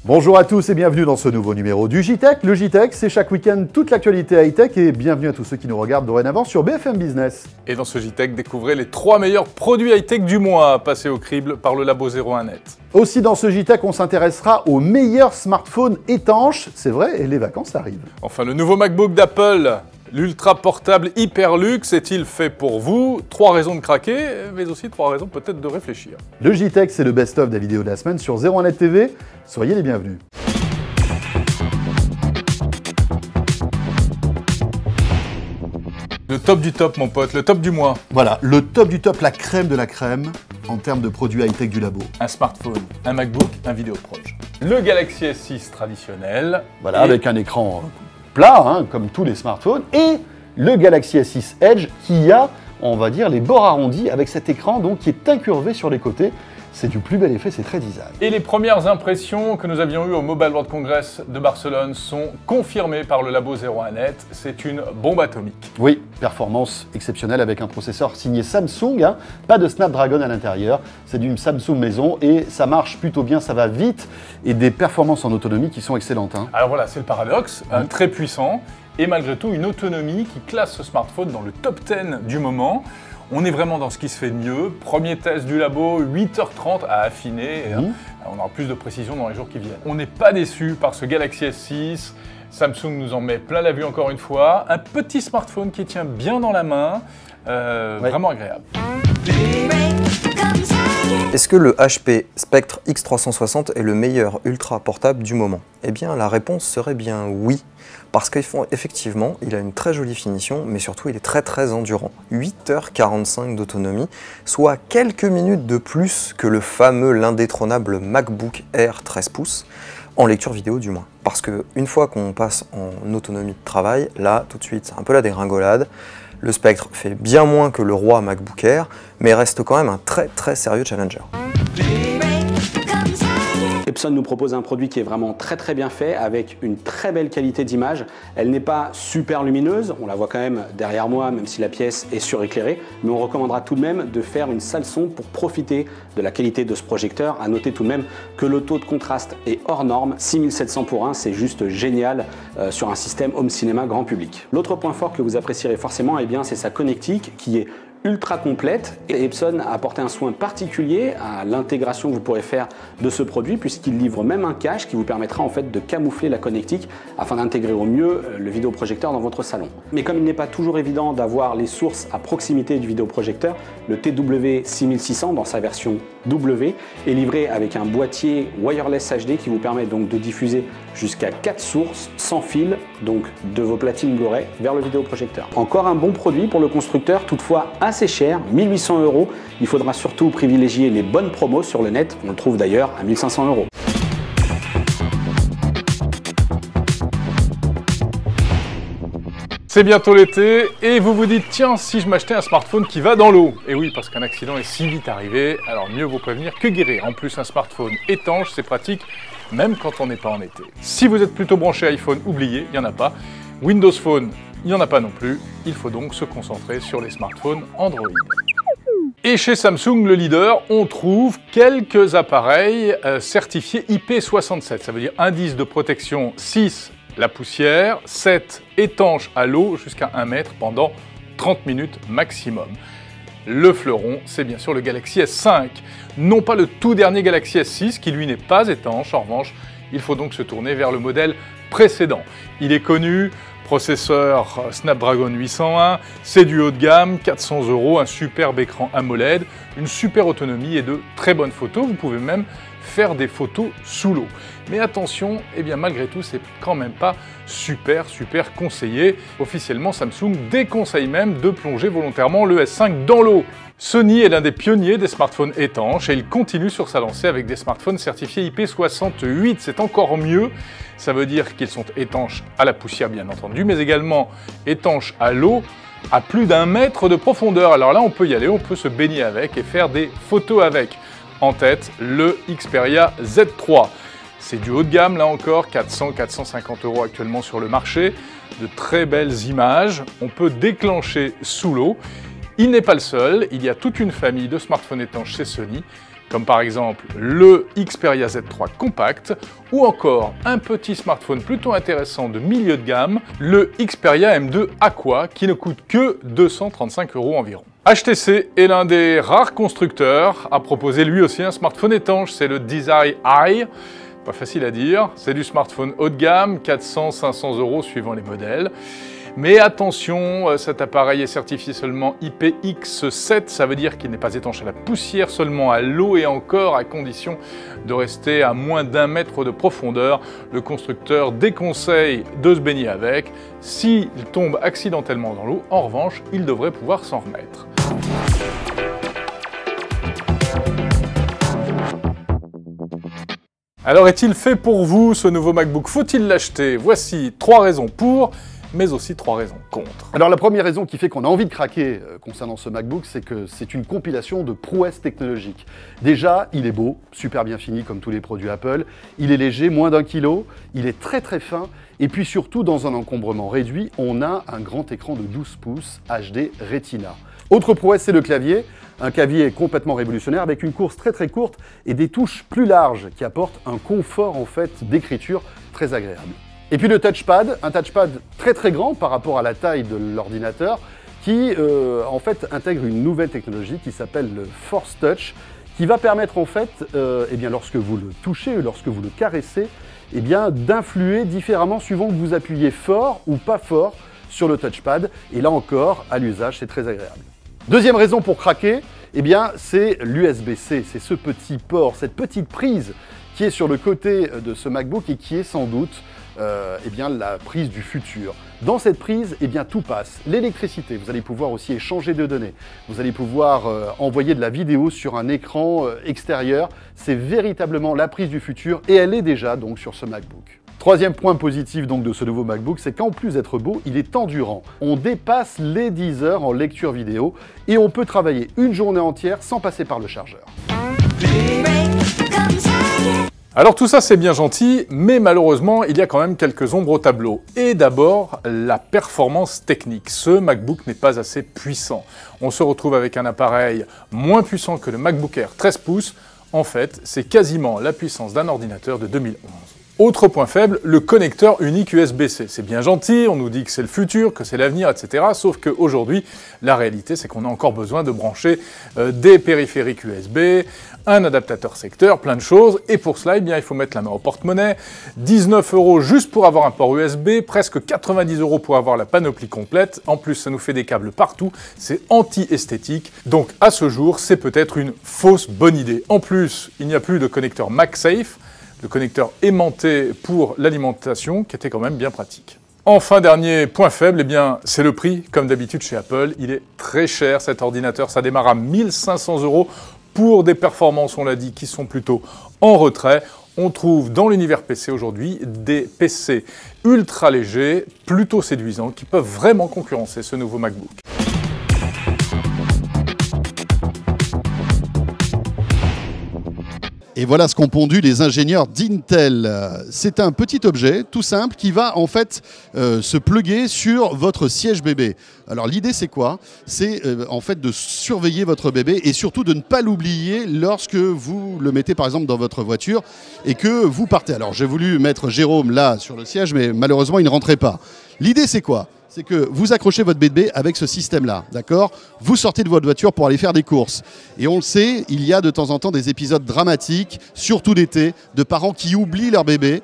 Bonjour à tous et bienvenue dans ce nouveau numéro du JTech. Le JTech, c'est chaque week-end toute l'actualité high-tech et bienvenue à tous ceux qui nous regardent dorénavant sur BFM Business. Et dans ce JTech, découvrez les 3 meilleurs produits high-tech du mois, passés au crible par le Labo 01net. Aussi dans ce JTech, on s'intéressera aux meilleurs smartphones étanches, c'est vrai, et les vacances arrivent. Enfin, le nouveau MacBook d'Apple, l'ultra portable hyper luxe, est-il fait pour vous? 3 raisons de craquer, mais aussi 3 raisons peut-être de réfléchir. Le JTech, c'est le best-of des vidéos de la semaine sur 01net TV. Soyez les bienvenus. Le top du top, mon pote, le top du mois. Voilà, le top du top, la crème de la crème en termes de produits high-tech du labo. Un smartphone, un MacBook, un Vidéoproche. Le Galaxy S6 traditionnel. Voilà, avec un écran plat, hein, comme tous les smartphones, et le Galaxy S6 Edge qui a, on va dire, les bords arrondis avec cet écran donc, qui est incurvé sur les côtés. C'est du plus bel effet, c'est très design. Et les premières impressions que nous avions eues au Mobile World Congress de Barcelone sont confirmées par le Labo 01net. C'est une bombe atomique. Oui, performance exceptionnelle avec un processeur signé Samsung, hein, pas de Snapdragon à l'intérieur. C'est d'une Samsung maison et ça marche plutôt bien, ça va vite et des performances en autonomie qui sont excellentes. Hein. Alors voilà, c'est le paradoxe, très puissant et malgré tout une autonomie qui classe ce smartphone dans le top 10 du moment. On est vraiment dans ce qui se fait de mieux. Premier test du labo, 8h30 à affiner. On aura plus de précision dans les jours qui viennent. On n'est pas déçu par ce Galaxy S6. Samsung nous en met plein la vue encore une fois. Un petit smartphone qui tient bien dans la main. Vraiment agréable. Est-ce que le HP Spectre X360 est le meilleur ultra portable du moment? Eh bien, la réponse serait bien oui. Parce qu'effectivement, il a une très jolie finition, mais surtout il est très endurant. 8h45 d'autonomie, soit quelques minutes de plus que le fameux, l'indétrônable MacBook Air 13 pouces, en lecture vidéo du moins. Parce qu'une fois qu'on passe en autonomie de travail, là, tout de suite, c'est un peu la dégringolade. Le Spectre fait bien moins que le roi MacBook Air, mais reste quand même un très sérieux challenger. Epson nous propose un produit qui est vraiment très bien fait avec une très belle qualité d'image. Elle n'est pas super lumineuse, on la voit quand même derrière moi même si la pièce est suréclairée, mais on recommandera tout de même de faire une salle son pour profiter de la qualité de ce projecteur. À noter tout de même que le taux de contraste est hors norme, 6700 pour 1, c'est juste génial sur un système home cinéma grand public. L'autre point fort que vous apprécierez forcément, eh bien, c'est sa connectique qui est ultra complète et Epson a apporté un soin particulier à l'intégration que vous pourrez faire de ce produit puisqu'il livre même un cache qui vous permettra en fait de camoufler la connectique afin d'intégrer au mieux le vidéoprojecteur dans votre salon. Mais comme il n'est pas toujours évident d'avoir les sources à proximité du vidéoprojecteur, le TW6600 dans sa version W est livré avec un boîtier wireless HD qui vous permet donc de diffuser jusqu'à 4 sources sans fil, donc de vos platines Blu-ray vers le vidéoprojecteur. Encore un bon produit pour le constructeur, toutefois assez cher, 1800 €. Il faudra surtout privilégier les bonnes promos sur le net, on le trouve d'ailleurs à 1500 €. C'est bientôt l'été et vous vous dites tiens si je m'achetais un smartphone qui va dans l'eau. Et oui parce qu'un accident est si vite arrivé, alors mieux vaut prévenir que guérir. En plus un smartphone étanche c'est pratique même quand on n'est pas en été. Si vous êtes plutôt branché iPhone, oubliez, il n'y en a pas. Windows Phone, il n'y en a pas non plus. Il faut donc se concentrer sur les smartphones Android. Et chez Samsung, le leader, on trouve quelques appareils certifiés IP67. Ça veut dire indice de protection 6, la poussière, 7, étanche à l'eau jusqu'à 1 mètre pendant 30 minutes maximum. Le fleuron, c'est bien sûr le Galaxy S5. Non pas le tout dernier Galaxy S6 qui lui n'est pas étanche. En revanche, il faut donc se tourner vers le modèle précédent. Il est connu, processeur Snapdragon 801, c'est du haut de gamme, 400 €, un superbe écran AMOLED, une super autonomie et de très bonnes photos. Vous pouvez même faire des photos sous l'eau. Mais attention, eh bien malgré tout, c'est quand même pas super conseillé. Officiellement, Samsung déconseille même de plonger volontairement le S5 dans l'eau. Sony est l'un des pionniers des smartphones étanches et il continue sur sa lancée avec des smartphones certifiés IP68. C'est encore mieux, ça veut dire qu'ils sont étanches à la poussière bien entendu, mais également étanches à l'eau à plus d'1 mètre de profondeur. Alors là, on peut y aller, on peut se baigner avec et faire des photos avec. En tête, le Xperia Z3. C'est du haut de gamme, là encore, 400-450 € actuellement sur le marché. De très belles images. On peut déclencher sous l'eau. Il n'est pas le seul, il y a toute une famille de smartphones étanches chez Sony comme par exemple le Xperia Z3 Compact, ou encore un petit smartphone plutôt intéressant de milieu de gamme, le Xperia M2 Aqua, qui ne coûte que 235 € environ. HTC est l'un des rares constructeurs à proposer lui aussi un smartphone étanche, c'est le Desire Eye. Pas facile à dire, c'est du smartphone haut de gamme, 400-500 € suivant les modèles. Mais attention, cet appareil est certifié seulement IPX7, ça veut dire qu'il n'est pas étanche à la poussière, seulement à l'eau et encore à condition de rester à moins d'1 mètre de profondeur. Le constructeur déconseille de se baigner avec. S'il tombe accidentellement dans l'eau, en revanche, il devrait pouvoir s'en remettre. Alors est-il fait pour vous ce nouveau MacBook? Faut-il l'acheter? Voici 3 raisons pour, mais aussi 3 raisons contre. Alors la première raison qui fait qu'on a envie de craquer concernant ce MacBook, c'est que c'est une compilation de prouesses technologiques. Déjà, il est beau, super bien fini comme tous les produits Apple, il est léger, moins d'1 kg, il est très très fin, et puis surtout dans un encombrement réduit, on a un grand écran de 12 pouces HD Retina. Autre prouesse, c'est le clavier. Un clavier complètement révolutionnaire avec une course très très courte et des touches plus larges qui apportent un confort en fait d'écriture très agréable. Et puis le touchpad, un touchpad très très grand par rapport à la taille de l'ordinateur qui en fait intègre une nouvelle technologie qui s'appelle le Force Touch qui va permettre en fait, lorsque vous le touchez, lorsque vous le caressez, d'influer différemment suivant que vous appuyez fort ou pas fort sur le touchpad. Et là encore, à l'usage, c'est très agréable. Deuxième raison pour craquer, c'est l'USB-C, c'est ce petit port, cette petite prise qui est sur le côté de ce MacBook et qui est sans doute la prise du futur. Dans cette prise, tout passe. L'électricité, vous allez pouvoir aussi échanger de données, vous allez pouvoir envoyer de la vidéo sur un écran extérieur. C'est véritablement la prise du futur et elle est déjà donc sur ce MacBook. Troisième point positif donc de ce nouveau MacBook, c'est qu'en plus d'être beau, il est endurant. On dépasse les 10 heures en lecture vidéo et on peut travailler une journée entière sans passer par le chargeur. Alors tout ça c'est bien gentil, mais malheureusement il y a quand même quelques ombres au tableau. Et d'abord, la performance technique. Ce MacBook n'est pas assez puissant. On se retrouve avec un appareil moins puissant que le MacBook Air 13 pouces. En fait, c'est quasiment la puissance d'un ordinateur de 2011. Autre point faible, le connecteur unique USB-C. C'est bien gentil, on nous dit que c'est le futur, que c'est l'avenir, etc. Sauf qu'aujourd'hui, la réalité, c'est qu'on a encore besoin de brancher des périphériques USB, un adaptateur secteur, plein de choses. Et pour cela, il faut mettre la main au porte-monnaie. 19 € juste pour avoir un port USB, presque 90 € pour avoir la panoplie complète. En plus, ça nous fait des câbles partout. C'est anti-esthétique. Donc, à ce jour, c'est peut-être une fausse bonne idée. En plus, il n'y a plus de connecteur MagSafe, le connecteur aimanté pour l'alimentation, qui était quand même bien pratique. Enfin, dernier point faible, c'est le prix. Comme d'habitude chez Apple, il est très cher cet ordinateur. Ça démarre à 1 500 € pour des performances, on l'a dit, qui sont plutôt en retrait. On trouve dans l'univers PC aujourd'hui des PC ultra légers, plutôt séduisants, qui peuvent vraiment concurrencer ce nouveau MacBook. Et voilà ce qu'ont pondu les ingénieurs d'Intel. C'est un petit objet tout simple qui va en fait se plugger sur votre siège bébé. Alors l'idée c'est quoi? C'est en fait de surveiller votre bébé et surtout de ne pas l'oublier lorsque vous le mettez par exemple dans votre voiture et que vous partez. Alors j'ai voulu mettre Jérôme là sur le siège mais malheureusement il ne rentrait pas. L'idée c'est quoi? C'est que vous accrochez votre bébé avec ce système-là, d'accord? Vous sortez de votre voiture pour aller faire des courses. Et on le sait, il y a de temps en temps des épisodes dramatiques, surtout l'été, de parents qui oublient leur bébé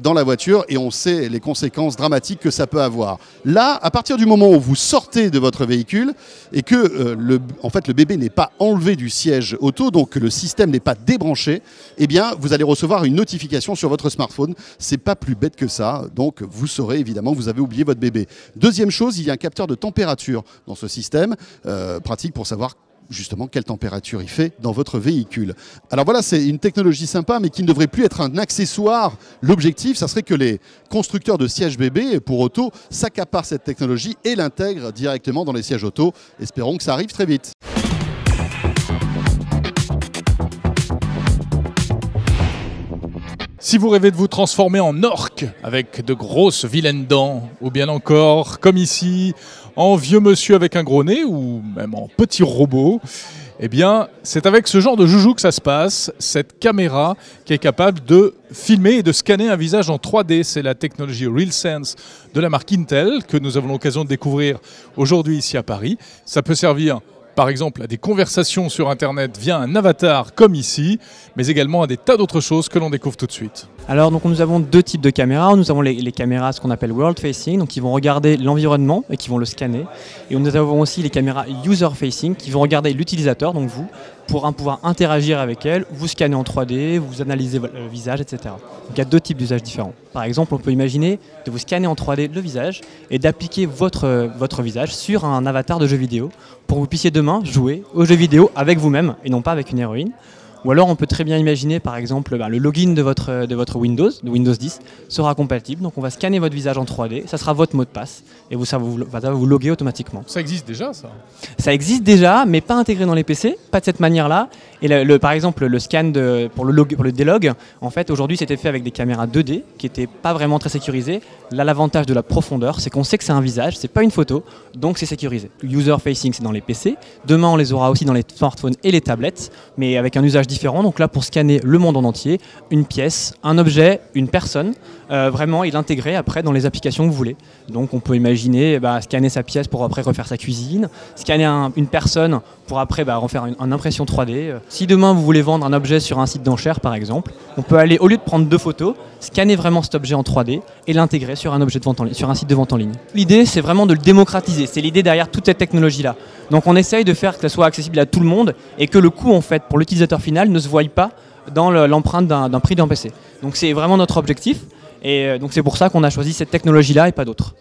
dans la voiture et on sait les conséquences dramatiques que ça peut avoir. Là, à partir du moment où vous sortez de votre véhicule et que en fait, le bébé n'est pas enlevé du siège auto, donc que le système n'est pas débranché, eh bien, vous allez recevoir une notification sur votre smartphone. C'est pas plus bête que ça, donc vous saurez évidemment que vous avez oublié votre bébé. Deuxième chose, il y a un capteur de température dans ce système, pratique pour savoir justement quelle température il fait dans votre véhicule. Alors voilà, c'est une technologie sympa, mais qui ne devrait plus être un accessoire. L'objectif, ça serait que les constructeurs de sièges bébés pour auto s'accaparent cette technologie et l'intègrent directement dans les sièges auto. Espérons que ça arrive très vite. Si vous rêvez de vous transformer en orque avec de grosses vilaines dents, ou bien encore, comme ici, en vieux monsieur avec un gros nez, ou même en petit robot, Eh bien, c'est avec ce genre de joujou que ça se passe, cette caméra qui est capable de filmer et de scanner un visage en 3D. C'est la technologie RealSense de la marque Intel que nous avons l'occasion de découvrir aujourd'hui ici à Paris. Ça peut servir par exemple à des conversations sur Internet via un avatar comme ici, mais également à des tas d'autres choses que l'on découvre tout de suite. Alors donc nous avons deux types de caméras. Nous avons les caméras ce qu'on appelle world facing, donc qui vont regarder l'environnement et qui vont le scanner. Et nous avons aussi les caméras user facing qui vont regarder l'utilisateur, donc vous, pour pouvoir interagir avec elle, vous scanner en 3D, vous analyser le visage, etc. Donc il y a deux types d'usages différents. Par exemple, on peut imaginer de vous scanner en 3D le visage et d'appliquer votre visage sur un avatar de jeu vidéo pour que vous puissiez demain jouer aux jeux vidéo avec vous-même et non pas avec une héroïne. Ou alors on peut très bien imaginer par exemple le login de votre Windows, de Windows 10, sera compatible. Donc on va scanner votre visage en 3D, ça sera votre mot de passe et ça va vous loguer automatiquement. Ça existe déjà ça? Ça existe déjà mais pas intégré dans les PC, pas de cette manière-là. Et par exemple le scan pour le délog, en fait aujourd'hui c'était fait avec des caméras 2D qui n'étaient pas vraiment très sécurisées. Là l'avantage de la profondeur c'est qu'on sait que c'est un visage, c'est pas une photo, donc c'est sécurisé. User facing c'est dans les PC, demain on les aura aussi dans les smartphones et les tablettes, mais avec un usage différent. Donc là pour scanner le monde en entier, une pièce, un objet, une personne, vraiment et l'intégrer après dans les applications que vous voulez. Donc on peut imaginer scanner sa pièce pour après refaire sa cuisine, scanner une personne pour après refaire une impression 3D. Si demain vous voulez vendre un objet sur un site d'enchères par exemple, on peut aller, au lieu de prendre deux photos, scanner vraiment cet objet en 3D et l'intégrer sur un objet de vente sur un site de vente en ligne. L'idée c'est vraiment de le démocratiser, c'est l'idée derrière toute cette technologie là. Donc on essaye de faire que ça soit accessible à tout le monde et que le coût en fait pour l'utilisateur final ne se voie pas dans l'empreinte d'un prix d'un PC. Donc c'est vraiment notre objectif et donc c'est pour ça qu'on a choisi cette technologie là et pas d'autres.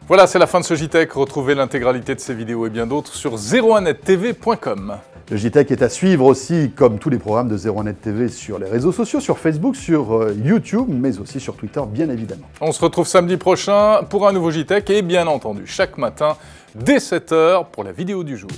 Voilà, c'est la fin de ce JTech. Retrouvez l'intégralité de ces vidéos et bien d'autres sur 01nettv.com. Le JTech est à suivre aussi, comme tous les programmes de 01net TV, sur les réseaux sociaux, sur Facebook, sur YouTube, mais aussi sur Twitter, bien évidemment. On se retrouve samedi prochain pour un nouveau JTech et bien entendu chaque matin dès 7 h pour la vidéo du jour.